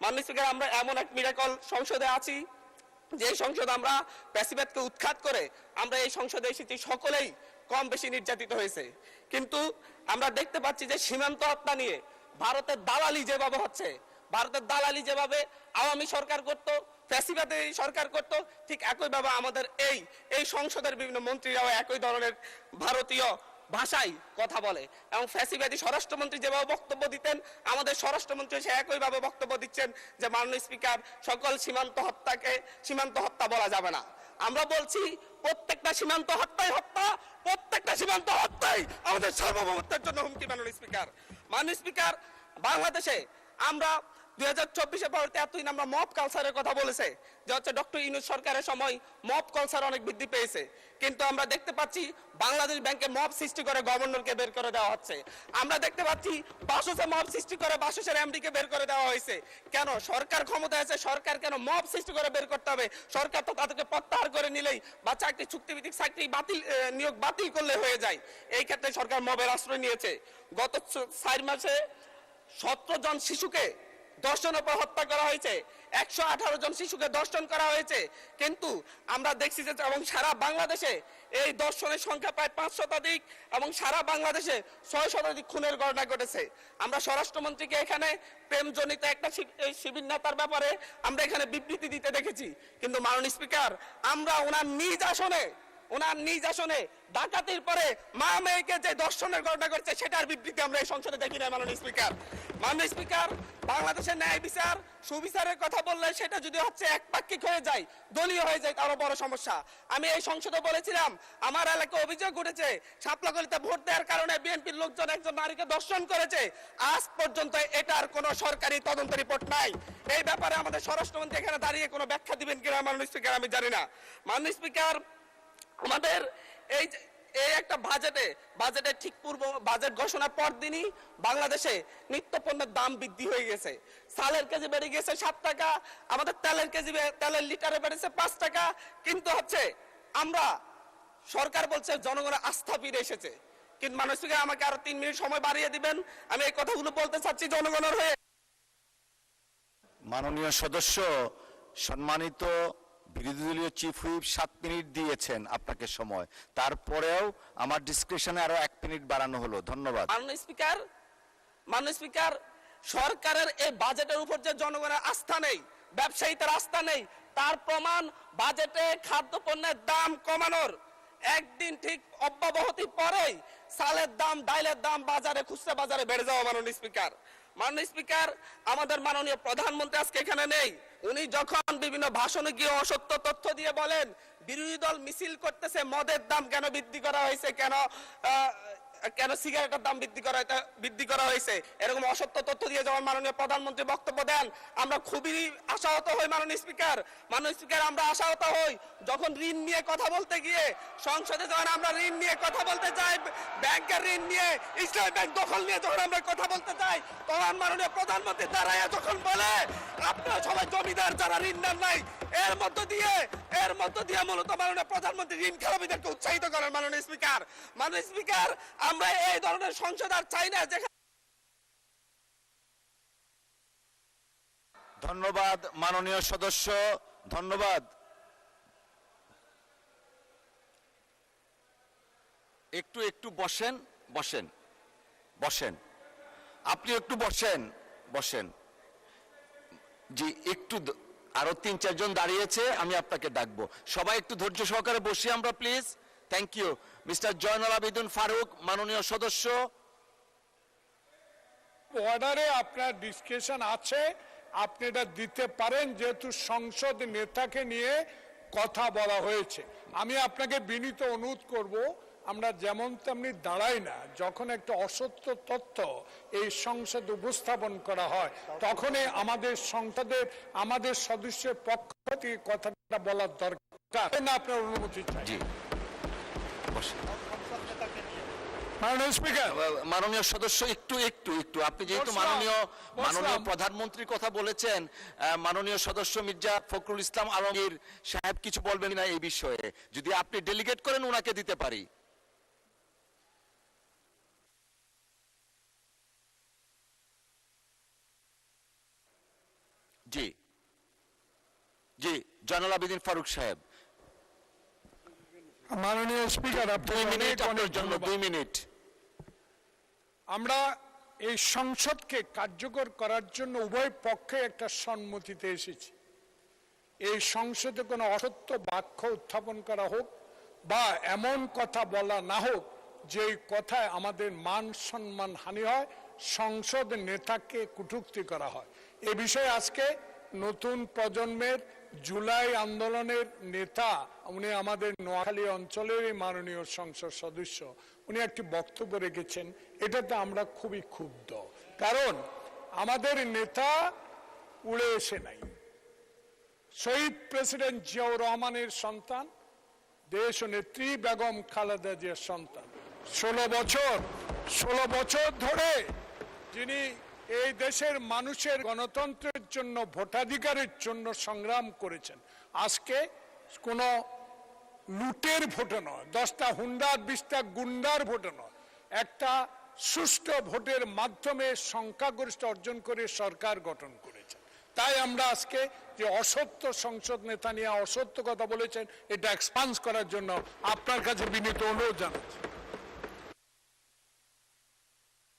মাননীয় স্পিকার, আমরা এমন এক মিরাকল সংসদে আছি যে সংসদ আমরা প্যাসিবাদকে উৎখাত করে আমরা এই সংসদে এসেছি, সকলেই কম বেশি নির্যাতিত হয়েছে। কিন্তু আমরা দেখতে পাচ্ছি যে সীমান্ত হত্যা নিয়ে ভারতের দালালি যেভাবে হচ্ছে, ভারতের দালালি যেভাবে আওয়ামী সরকার করত, ফ্যাসিবাদী সরকার করত, ঠিক একইভাবে আমাদের এই সংসদের বিভিন্ন মন্ত্রীরাও একই ধরনের ভারতীয় ভাষায় কথা বলে। এবং ফ্যাসিবাদী স্বরাষ্ট্রমন্ত্রী যেভাবে বক্তব্য দিতেন, আমাদের স্বরাষ্ট্রমন্ত্রী সে একইভাবে বক্তব্য দিচ্ছেন যে মাননীয় স্পিকার, সকল সীমান্ত হত্যাকে সীমান্ত হত্যা বলা যাবে না। আমরা বলছি প্রত্যেকটা সীমান্ত হত্যাই হত্যা, প্রত্যেকটা সীমান্ত হত্যাই আমাদের সার্বভৌমত্বের জন্য হুমকি। মাননীয় স্পিকার, বাংলাদেশে আমরা 2024-এ পরবর্তী এতদিন আমরা মব কালচারের কথা বলেছে যে হচ্ছে ডক্টর ইউনূস সরকারের সময় মব কালচার অনেক বৃদ্ধি পেয়েছে, কিন্তু আমরা দেখতে পাচ্ছি বাংলাদেশ ব্যাংকে মব সৃষ্টি করে গভর্নরকে বের করে দেওয়া হচ্ছে। আমরা দেখতে পাচ্ছি বাসসে মব সৃষ্টি করে বাসসের এমডিকে বের করে দেওয়া হয়েছে। কেন? সরকার ক্ষমতায় আছে, সরকার কেন মব সৃষ্টি করে বের করতে হবে? সরকার তো তাদেরকে প্রত্যাহার করে নিলেই বা চাকরি চুক্তিভিত্তিক চাকরি বাতিল, নিয়োগ বাতিল করলে হয়ে যায়। এই ক্ষেত্রে সরকার মবের আশ্রয় নিয়েছে। গত 4 মাসে 17 জন শিশুকে ধর্ষণের পর হত্যা করা হয়েছে, 118 জন শিশুকে ধর্ষণ করা হয়েছে। কিন্তু আমরা দেখছি যে এবং সারা বাংলাদেশে এই ধর্ষণের সংখ্যা প্রায় 5 শতাধিক এবং সারা বাংলাদেশে 6 শতাধিক খুনের ঘটনা ঘটেছে। আমরা স্বরাষ্ট্রমন্ত্রীকে এখানে প্রেমজনিত একটা শিবির নেতার ব্যাপারে আমরা এখানে বিবৃতি দিতে দেখেছি, কিন্তু মাননীয় স্পিকার, আমরা ওনার নিজ আসনে ডাকাতির পরে মা মেয়েকে যে ধর্ষণের ঘটনা ঘটছে সেটার বিবৃতি আমরা এই সংসদে দেখি না। মাননীয় স্পিকার, বাংলাদেশের ন্যায় বিচার সুবিচারের কথা বললে সেটা যদি হচ্ছে একপাক্ষিক হয়ে যায়, দলীয় হয়ে যায়, তারও বড় সমস্যা। আমি এই সংসদে বলেছিলাম আমার এলাকায় অভিযোগ উঠেছে সাপলাকলিতে ভোট দেওয়ার কারণে বিএনপির লোকজন একজন নারীকে ধর্ষণ করেছে। আজ পর্যন্ত এটার কোনো সরকারি তদন্ত রিপোর্ট নাই। এই ব্যাপারে আমাদের স্বরাষ্ট্রমন্ত্রী এখানে দাঁড়িয়ে কোনো ব্যাখ্যা দিবেন কিনা মাননীয় স্পিকার আমি জানি না। মাননীয় স্পিকার, আমাদের এই একটা বাজেটে ঠিক পূর্ব বাজেট ঘোষণার পর দিনই বাংলাদেশে নিত্য পণ্যের দাম বৃদ্ধি হয়ে গেছে। চালের কেজি বেড়ে গেছে 7 টাকা, আমাদের তেলের লিটারে বেড়েছে 5 টাকা। কিন্তু হচ্ছে আমরা সরকার বলছে জনগণের আস্থা ফিরে এসেছে। কিন্তু মাননীয় স্পিকার, আমাকে আরো 3 মিনিট সময় বাড়িয়ে দিবেন, আমি এই কথাগুলো বলতে চাচ্ছি জনগণের হয়ে। মাননীয় সদস্য, সম্মানিত বিরোধী দলীয় চিফ হুইপ 7 মিনিট দিয়েছেন আপনাকে সময়, তারপরেও আমার ডিসক্রিপশনে আরো 1 মিনিট বাড়ানো হলো। ধন্যবাদ। মাননীয় স্পিকার, সরকারের এই বাজেটের উপর যে জনগণের আস্থা নেই, ব্যবসায়ীদের আস্থা নেই, তার প্রমাণ বাজেটে খাদ্যপণ্যের দাম কমানোর একদিন ঠিক অব্যাহতি পরেই চালের দাম, ডাইলের দাম বাজারে, খুচরা বাজারে বেড়ে যাওয়া। মাননীয় স্পিকার, আমাদের মাননীয় প্রধানমন্ত্রী আজকে এখানে নেই। উনি যখন বিভিন্ন ভাষণে গিয়ে অসত্য তথ্য দিয়ে বলেন বিরোধী দল মিছিল করতেছে মদের দাম কেন বৃদ্ধি করা হয়েছে, কেন সিগারেটের দাম বৃদ্ধি করা হয়েছে, এরকম অসত্য তথ্য দিয়ে যখন মাননীয় প্রধানমন্ত্রী বক্তব্য দেন, আমরা খুবই আশাহত হই। মাননীয় স্পিকার, আমরা আশাহত হই যখন ঋণ নিয়ে কথা বলতে গিয়ে সংসদে যখন আমরা ঋণ নিয়ে কথা বলতে চাই, ব্যাংকের ঋণ নিয়ে, ইসলামী ব্যাংক দখল নিয়ে যখন আমরা কথা বলতে চাই, তখন মাননীয় প্রধানমন্ত্রী দাঁড়ায় যখন বলে আপনারা সবাই জমিদার, যারা ঋণ নেন নাই, এর মধ্য দিয়ে মূলত মাননীয় প্রধানমন্ত্রী ঋণ খেলাপিদেরকে উৎসাহিত করেন। মাননীয় স্পিকার, আমরা এই ধরনের সংসদ আর চাই না। ধন্যবাদ মাননীয় সদস্য, ধন্যবাদ। একটু বসেন আপনি একটু বসেন জি, একটু আরো 3-4 জন দাঁড়িয়েছে, আমি আপনাকে ডাকবো। সবাই একটু ধৈর্য সহকারে বসি আমরা, please. Thank you. Mister Zainul Abedin Farooq, মাননীয় সদস্য। অর্ডারে আপনার ডিসকাশন আছে, আপনি এটা দিতে পারেন, যেহেতু সংসদ নেতাকে নিয়ে কথা বলা হয়েছে। আমি আপনাকে বিনীত অনুরোধ করব, আমরা যেমন তেমনি দাঁড়াই না। যখন একটা অসত্য তথ্য এই সংসদে উপস্থাপন করা হয়, তখনই আমাদের সদস্যের পক্ষ থেকে কথাটা বলার দরকার না। আপনার অনুমতি চাই। মাননীয় সদস্য, একটু আপনি যেহেতু মাননীয় প্রধানমন্ত্রীর কথা বলেছেন, মাননীয় সদস্য মির্জা ফখরুল ইসলাম আলমগীর সাহেব কিছু বলবেন না এই বিষয়ে? যদি আপনি ডেলিগেট করেন ওনাকে দিতে পারি। জি জি, জয়নুল আবেদিন ফারুক সাহেব, মাননীয় স্পিকার, 2 মিনিট আপনার জন্য, 2 মিনিট। আমরা এই সংসদকে কার্যকর করার জন্য উভয় পক্ষে একটা সম্মতিতে এসেছি। এই সংসদে কোনো অসত্য বাক্য উত্থাপন করা হোক বা এমন কথা বলা না হোক যে কথায় আমাদের মান সম্মান হানি হয়, সংসদ নেতাকে কটূক্তি করা হয়। এ বিষয়ে আজকে নতুন প্রজন্মের জুলাই আন্দোলনের নেতা, উনি আমাদের নোয়াখালী অঞ্চলের মাননীয় সংসদ সদস্য, উনি একটি বক্তব্য রেখেছেন। এটাতে আমরা খুবই ক্ষুব্ধ, কারণ আমাদের নেতা উড়ে এসে নাই। শহীদ প্রেসিডেন্ট জিয়াউর রহমানের সন্তান, দেশ নেত্রী বেগম খালেদা জিয়ার সন্তান। 16 বছর ধরে যিনি এই দেশের মানুষের গণতন্ত্রের জন্য, ভোটাধিকারের জন্য সংগ্রাম করেছেন। আজকে কোন লুটের ভোটে নয়, 10টা হুন্ডার 20টা গুন্ডার ভোটে নয়, একটা সুষ্ঠু ভোটের মাধ্যমে সংখ্যাগরিষ্ঠ অর্জন করে সরকার গঠন করেছেন। তাই আমরা আজকে যে অসত্য সংসদ নেতা নিয়ে অসত্য কথা বলেছেন, এটা এক্সপান্স করার জন্য আপনার কাছে বিনীত অনুরোধ জানাচ্ছি।